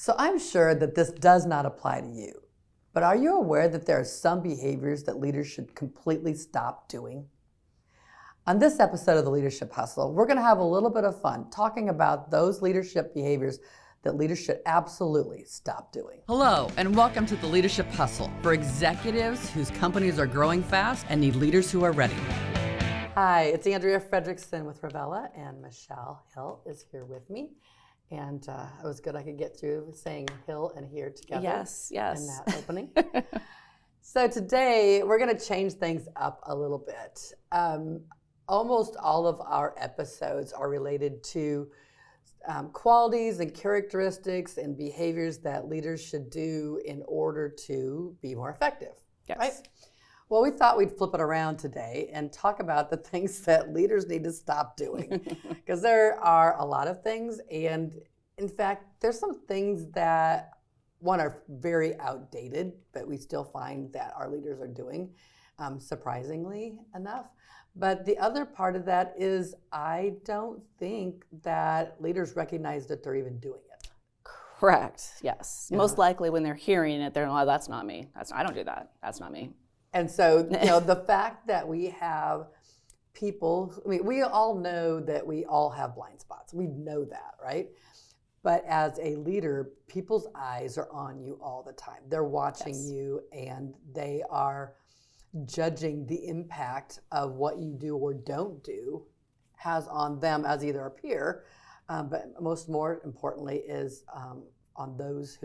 So I'm sure that this does not apply to you, but are you aware that there are some behaviors that leaders should completely stop doing? On this episode of the Leadership Hustle, we're going to have a little bit of fun talking about those leadership behaviors that leaders should absolutely stop doing. Hello, and welcome to the Leadership Hustle for executives whose companies are growing fast and need leaders who are ready. Hi, it's Andrea Fredrickson with Ravella, and Michelle Hill is here with me. And it was good I could get through saying Hill and here together. Yes. In that opening. So today we're going to change things up a little bit. Almost all of our episodes are related to qualities and characteristics and behaviors that leaders should do in order to be more effective. Yes. Right? Well, we thought we'd flip it around today and talk about the things that leaders need to stop doing. Because there are a lot of things, and in fact, there's some things that, one, are very outdated, but we still find that our leaders are doing, surprisingly enough. But the other part of that is I don't think that leaders recognize that they're even doing it. Correct. Yes. Yeah. Most likely when they're hearing it, they're like, that's not me. I don't do that. That's not me. And so, the fact that we have people, we all know that we all have blind spots. We know that, right? But as a leader, people's eyes are on you all the time. They're watching you, and they are judging the impact of what you do or don't do has on them as either a peer, but more importantly is on those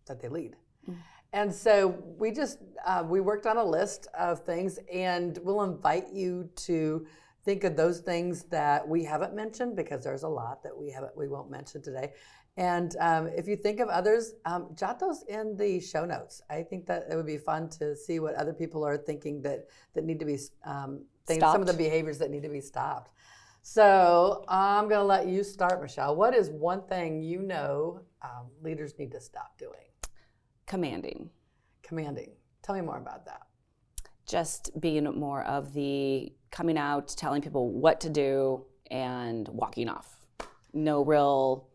that they lead. Mm-hmm. And so we worked on a list of things, and we'll invite you to think of those things that we haven't mentioned, because there's a lot that we won't mention today. And if you think of others, jot those in the show notes. I think that it would be fun to see what other people are thinking that need to be some of the behaviors that need to be stopped. So I'm going to let you start, Michelle. What is one thing leaders need to stop doing? Commanding. Tell me more about that. Just being more of the coming out, telling people what to do, and walking off. No real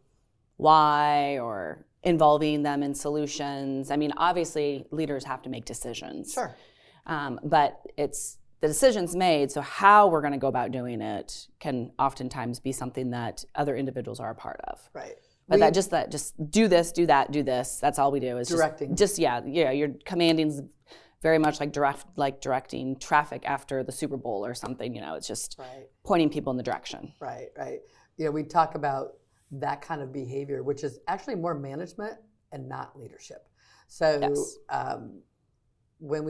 why or involving them in solutions. I mean, obviously, leaders have to make decisions. Sure. But it's the decision's made, so how we're going to go about doing it can oftentimes be something that other individuals are a part of. Right. But just do this, do that, do this. That's all we do is directing. You're commanding's very much like directing traffic after the Super Bowl or something. It's just pointing people in the direction. Right. We talk about that kind of behavior, which is actually more management and not leadership. So yes. When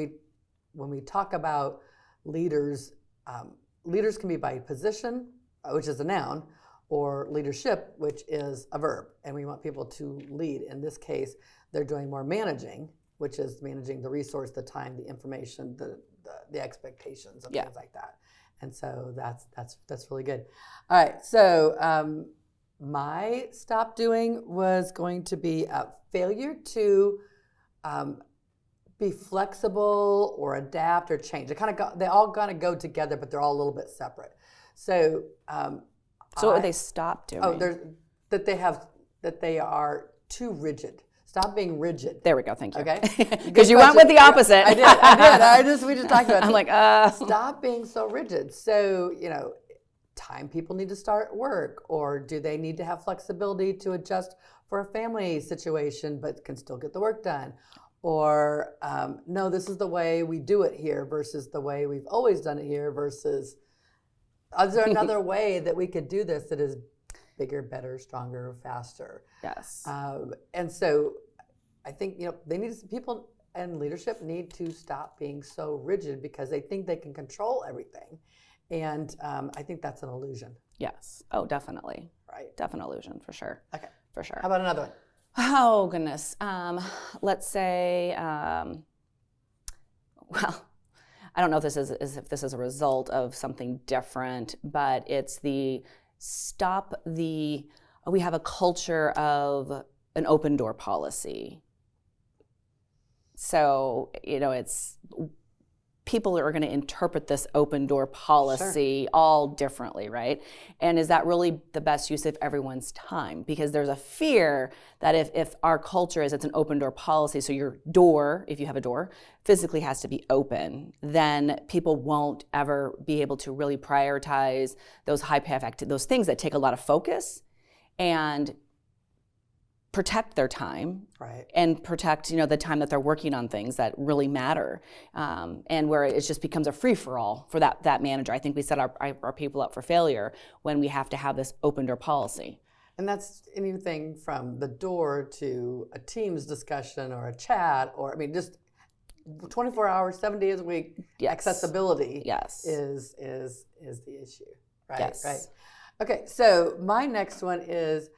we talk about leaders, leaders can be by position, which is a noun, or leadership, which is a verb, and we want people to lead. In this case, they're doing more managing, which is managing the resource, the time, the information, the expectations, and things like that. And so that's really good. All right, so my stop doing was going to be a failure to be flexible or adapt or change. They all kind of go together, but they're all a little bit separate. So. So what they stop doing? That they are too rigid. Stop being rigid. There we go. Thank you. Okay. Because you went with the opposite. I did. We just talked about it. I'm like, Stop being so rigid. So time people need to start work, or do they need to have flexibility to adjust for a family situation, but can still get the work done? Or no, this is the way we do it here versus the way we've always done it here versus. Is there another way that we could do this that is bigger, better, stronger, faster? Yes. And so I think people and leadership need to stop being so rigid because they think they can control everything. And I think that's an illusion. Yes. Oh, definitely. Right. Definite illusion, for sure. Okay. For sure. How about another one? Oh, goodness. Let's say, I don't know if this is a result of something different, but it's we have a culture of an open door policy. So, it's people are going to interpret this open door policy all differently, right? And is that really the best use of everyone's time? Because there's a fear that if our culture is it's an open door policy, so your door, if you have a door, physically has to be open, then people won't ever be able to really prioritize those high payoff activities, those things that take a lot of focus and protect their time, right, and protect the time that they're working on things that really matter, and where it just becomes a free-for-all for that manager. I think we set our people up for failure when we have to have this open door policy. And that's anything from the door to a Teams discussion or a chat, or just 24 hours, 7 days a week. Yes. Accessibility Yes. is the issue, right? Yes. Right. Okay, so my next one is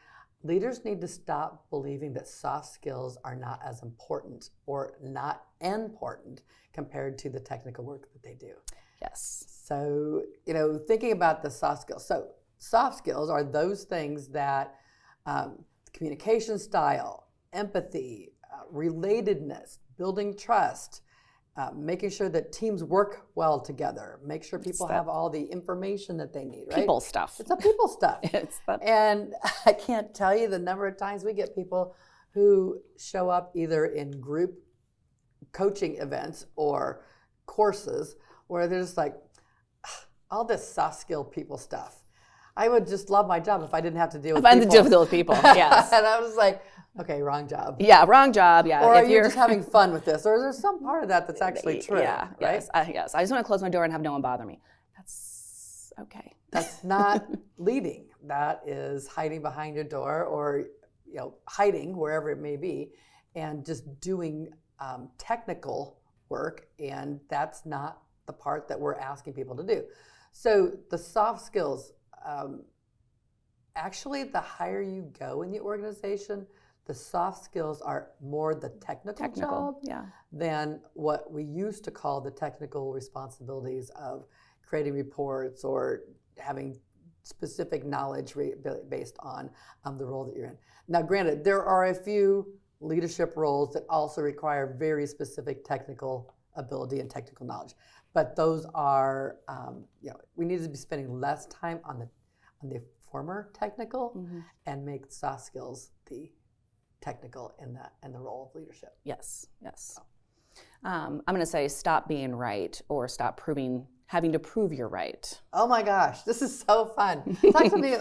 leaders need to stop believing that soft skills are not as important or not important compared to the technical work that they do. Yes. So, thinking about the soft skills. So, soft skills are those things that communication style, empathy, relatedness, building trust, making sure that teams work well together, make sure people have all the information that they need, right? People stuff. It's a people stuff. And I can't tell you the number of times we get people who show up either in group coaching events or courses where they're just like, all this soft skill people stuff. I would just love my job if I didn't have to deal with people. If I didn't deal with people, yes. And I was like, okay, wrong job. Yeah, wrong job. Yeah. Or are you just having fun with this? Or is there some part of that that's actually true? Yeah. Right? Yes. Yes. I just want to close my door and have no one bother me. That's okay. That's not leading. That is hiding behind your door, or hiding wherever it may be, and just doing technical work. And that's not the part that we're asking people to do. So the soft skills. Actually, the higher you go in the organization, the soft skills are more the technical job than what we used to call the technical responsibilities of creating reports or having specific knowledge based on the role that you're in. Now, granted, there are a few leadership roles that also require very specific technical ability and technical knowledge. But those are, we need to be spending less time on the former technical and make soft skills the technical in the role of leadership. Yes, yes. So. I'm going to say stop being right, or stop having to prove you're right. Oh my gosh, this is so fun. Talk to me.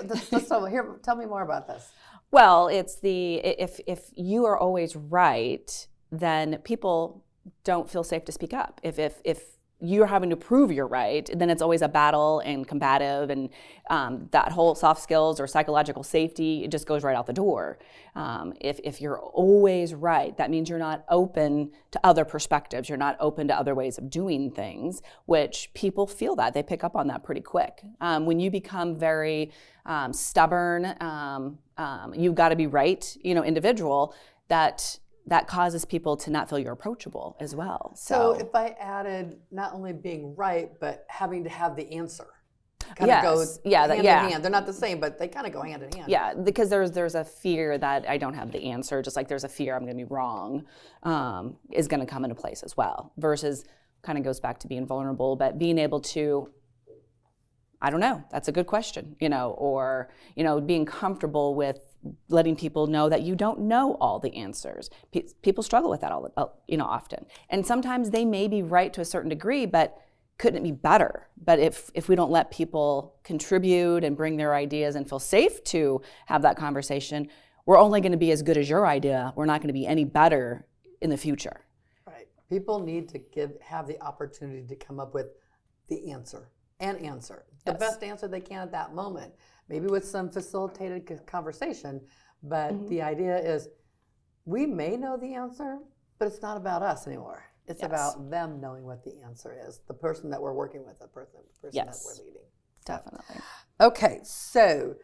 Tell me more about this. Well, it's if you are always right, then people don't feel safe to speak up. If you're having to prove you're right, then it's always a battle and combative, and that whole soft skills or psychological safety, it just goes right out the door. If you're always right, that means you're not open to other perspectives. You're not open to other ways of doing things, which people feel that. They pick up on that pretty quick. When you become very stubborn, you've got to be right, individual, that causes people to not feel you're approachable as well. So if I added not only being right, but having to have the answer, kind of goes hand in hand. They're not the same, but they kind of go hand in hand. Yeah, because there's a fear that I don't have the answer, just like there's a fear I'm going to be wrong, is going to come into place as well. Versus kind of goes back to being vulnerable, but being able to, I don't know, that's a good question, or being comfortable with letting people know that you don't know all the answers. People struggle with that often. And sometimes they may be right to a certain degree, but couldn't it be better? But if we don't let people contribute and bring their ideas and feel safe to have that conversation, we're only going to be as good as your idea. We're not going to be any better in the future. Right. People need to have the opportunity to come up with the answer. The best answer they can at that moment, maybe with some facilitated conversation. But the idea is, we may know the answer, but it's not about us anymore. It's about them knowing what the answer is, the person that we're working with, the person that we're leading. Definitely. Okay, so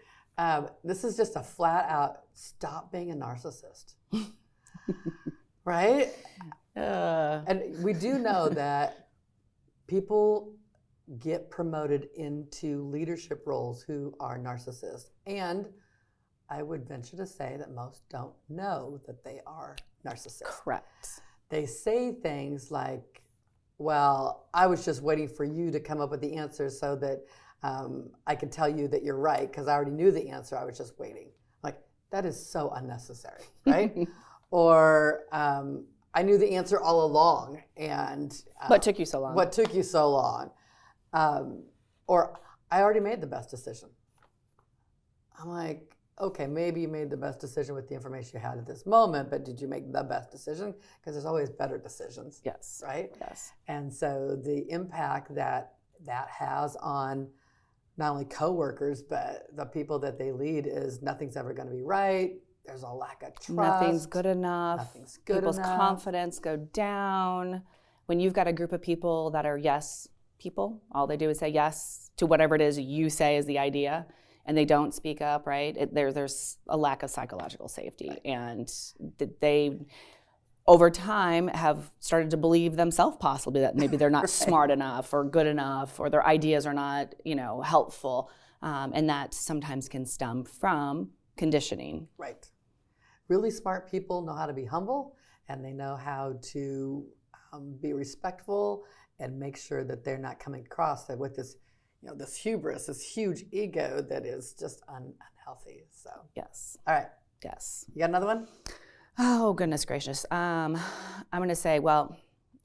this is just a flat out, stop being a narcissist. Right? And we do know that people get promoted into leadership roles who are narcissists. And I would venture to say that most don't know that they are narcissists. Correct. They say things like, well, I was just waiting for you to come up with the answer so that I could tell you that you're right because I already knew the answer. I was just waiting. Like, that is so unnecessary, right? Or I knew the answer all along. And what took you so long? What took you so long? Or I already made the best decision. I'm like, okay, maybe you made the best decision with the information you had at this moment, but did you make the best decision? Because there's always better decisions. Yes. Right? Yes. And so the impact that has on not only coworkers, but the people that they lead is nothing's ever going to be right. There's a lack of trust. Nothing's good enough. Nothing's good People's enough. confidence go down. When you've got a group of people that are yes people, all they do is say yes to whatever it is you say is the idea, and they don't speak up, right? There's a lack of psychological safety. Right. And they, over time, have started to believe themselves possibly that maybe they're not right. smart enough or good enough, or their ideas are not, helpful. And that sometimes can stem from conditioning. Right. Really smart people know how to be humble, and they know how to be respectful and make sure that they're not coming across that with this, this hubris, this huge ego that is just unhealthy. So yes. All right. Yes. You got another one? Oh, goodness gracious. I'm going to say, well,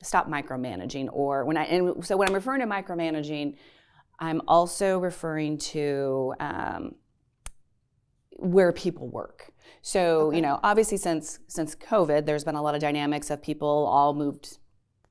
stop micromanaging. Or when I'm referring to micromanaging, I'm also referring to where people work. So, okay. Obviously since COVID, there's been a lot of dynamics of people all moved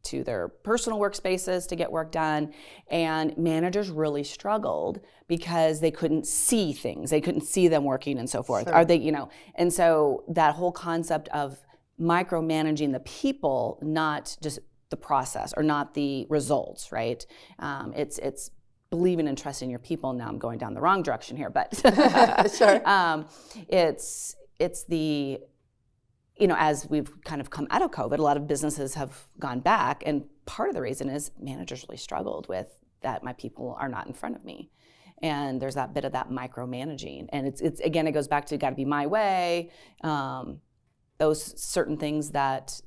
to their personal workspaces to get work done, and managers really struggled because they couldn't see things. They couldn't see them working and so forth. Sure. Are they, and so that whole concept of micromanaging the people, not just the process or not the results, right? It's believing and trusting your people. Now I'm going down the wrong direction here, but sure. It's the, as we've kind of come out of COVID, a lot of businesses have gone back, and part of the reason is managers really struggled with that my people are not in front of me. And there's that bit of that micromanaging. And it's again, it goes back to got to be my way. Those certain things that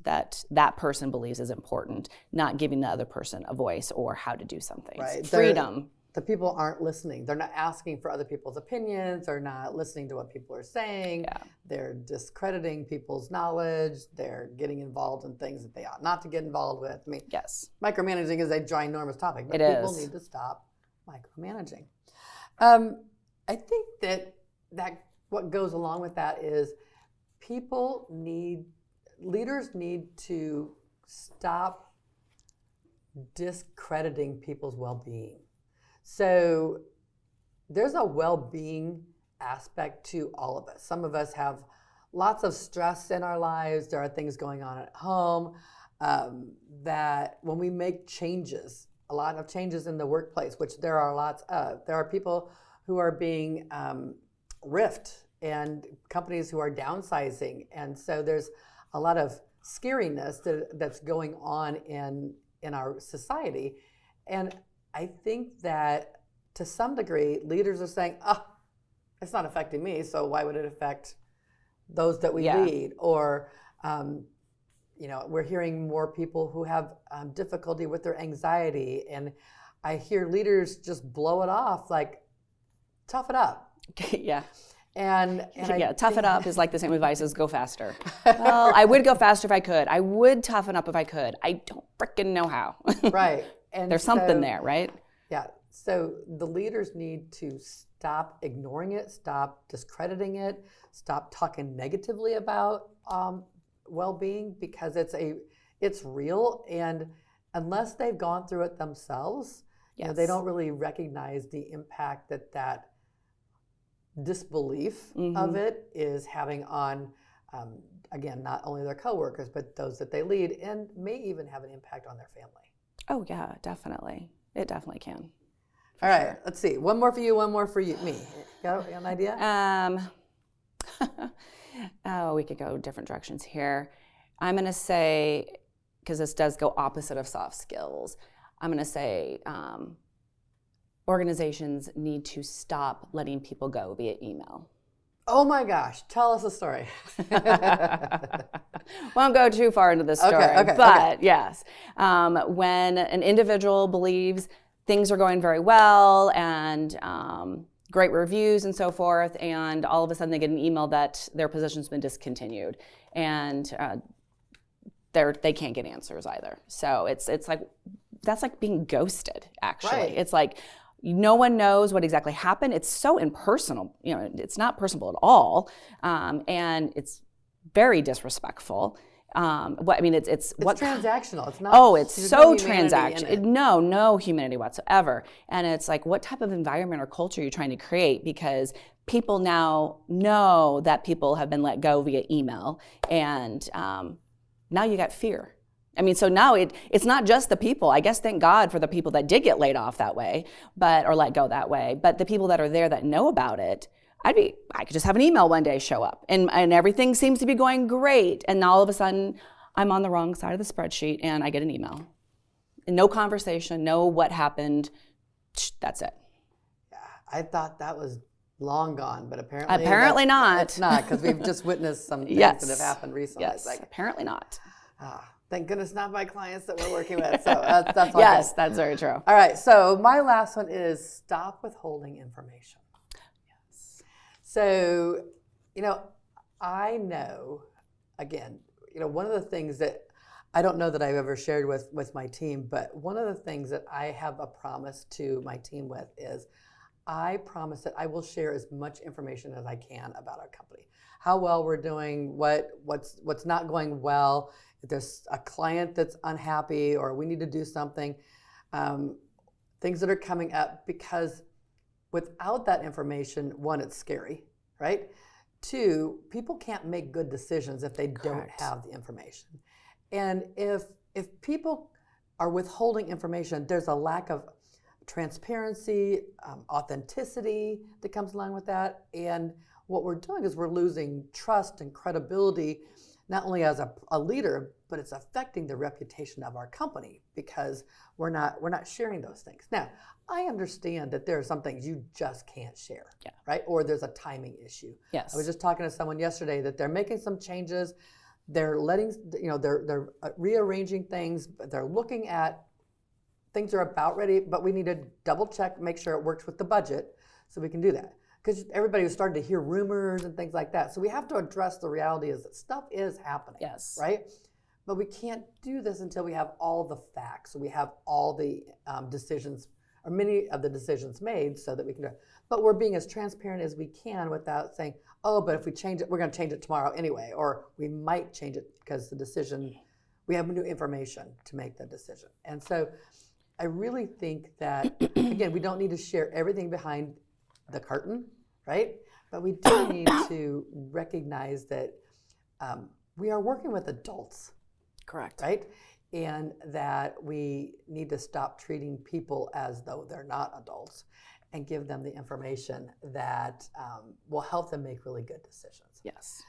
person believes is important, not giving the other person a voice or how to do something. Right. Freedom. The people aren't listening. They're not asking for other people's opinions. They're not listening to what people are saying. Yeah. They're discrediting people's knowledge. They're getting involved in things that they ought not to get involved with. I mean, yes. Micromanaging is a ginormous topic, but people need to stop micromanaging. I think that what goes along with that is leaders need to stop discrediting people's well-being. So there's a well-being aspect to all of us. Some of us have lots of stress in our lives. There are things going on at home that when we make changes, a lot of changes in the workplace, which there are lots of, there are people who are being riffed and companies who are downsizing. And so there's a lot of scariness that's going on in our society. And I think that to some degree, leaders are saying, it's not affecting me, so why would it affect those that we lead? Or, we're hearing more people who have difficulty with their anxiety. And I hear leaders just blow it off, like, tough it up. Yeah. And tough it up is like the same advice as go faster. Well, I would go faster if I could. I would toughen up if I could. I don't frickin' know how. Right. And there's something there, right? Yeah. So the leaders need to stop ignoring it, stop discrediting it, stop talking negatively about well-being, because it's real, and unless they've gone through it themselves, they don't really recognize the impact that disbelief of it is having on, again, not only their coworkers, but those that they lead, and may even have an impact on their family. Oh, yeah, definitely. It definitely can. All right, let's see. One more for you, one more for me. Got an idea? We could go different directions here. I'm going to say, because this does go opposite of soft skills, I'm going to say organizations need to stop letting people go via email. Oh my gosh, tell us a story. Won't go too far into the story, but yes, when an individual believes things are going very well and great reviews and so forth, and all of a sudden they get an email that their position's been discontinued, and they can't get answers either. So it's like, that's like being ghosted, actually. Right. It's like no one knows what exactly happened. It's so impersonal. It's not personable at all, and it's very disrespectful. It's transactional. It's not. Oh, it's so transactional. No humanity whatsoever. And it's like, what type of environment or culture are you trying to create? Because people now know that people have been let go via email, and now you got fear. So now it's not just the people. I guess thank God for the people that did get laid off that way, or let go that way. But the people that are there that know about it, I could just have an email one day show up and everything seems to be going great. And all of a sudden I'm on the wrong side of the spreadsheet and I get an email. And no conversation, no what happened. That's it. Yeah, I thought that was long gone, but apparently not. It's not, because we've just witnessed some things that have happened recently. Yes, apparently not. Thank goodness not my clients that we're working with. So that's all yes, good. That's very true. All right, so my last one is stop withholding information. Yes. So, I know, again, one of the things that I don't know that I've ever shared with my team, but one of the things that I have a promise to my team with is I promise that I will share as much information as I can about our company, how well we're doing, what's not going well. If there's a client that's unhappy or we need to do something, things that are coming up, because without that information, one, it's scary, right? Two, people can't make good decisions if they don't have the information. And if people are withholding information, there's a lack of transparency, authenticity that comes along with that. And what we're doing is we're losing trust and credibility, not only as a leader, but it's affecting the reputation of our company because we're not sharing those things. Now, I understand that there are some things you just can't share, right? Or there's a timing issue. Yes. I was just talking to someone yesterday that they're making some changes. They're they're rearranging things. They're looking at things are about ready, but we need to double check, make sure it works with the budget so we can do that. Because everybody was starting to hear rumors and things like that. So we have to address the reality is that stuff is happening, right? But we can't do this until we have all the facts. So we have all the decisions, or many of the decisions made so that we can do it. But we're being as transparent as we can without saying, oh, but if we change it, we're going to change it tomorrow anyway, or we might change it because we have new information to make the decision. And so I really think that, again, we don't need to share everything behind the curtain, right? But we do need to recognize that we are working with adults. Correct. Right? And that we need to stop treating people as though they're not adults and give them the information that will help them make really good decisions. Yes.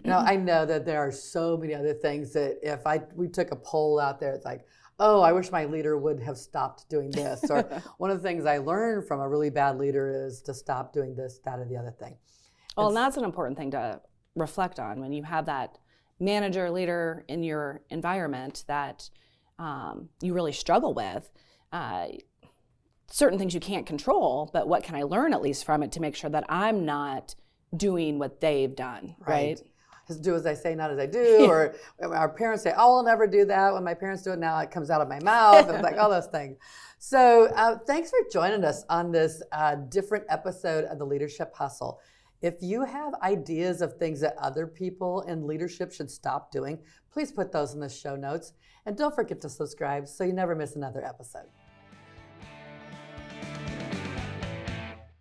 Now, I know that there are so many other things that if we took a poll out there, it's like, oh, I wish my leader would have stopped doing this. Or one of the things I learned from a really bad leader is to stop doing this, that, or the other thing. Well, and that's an important thing to reflect on when you have that manager, leader in your environment that you really struggle with. Certain things you can't control, but what can I learn at least from it to make sure that I'm not doing what they've done, right? Do as I say, not as I do. Or our parents say, oh, I'll never do that. When my parents do it now, it comes out of my mouth. And like all those things. So thanks for joining us on this different episode of the Leadership Hustle. If you have ideas of things that other people in leadership should stop doing, please put those in the show notes. And don't forget to subscribe so you never miss another episode.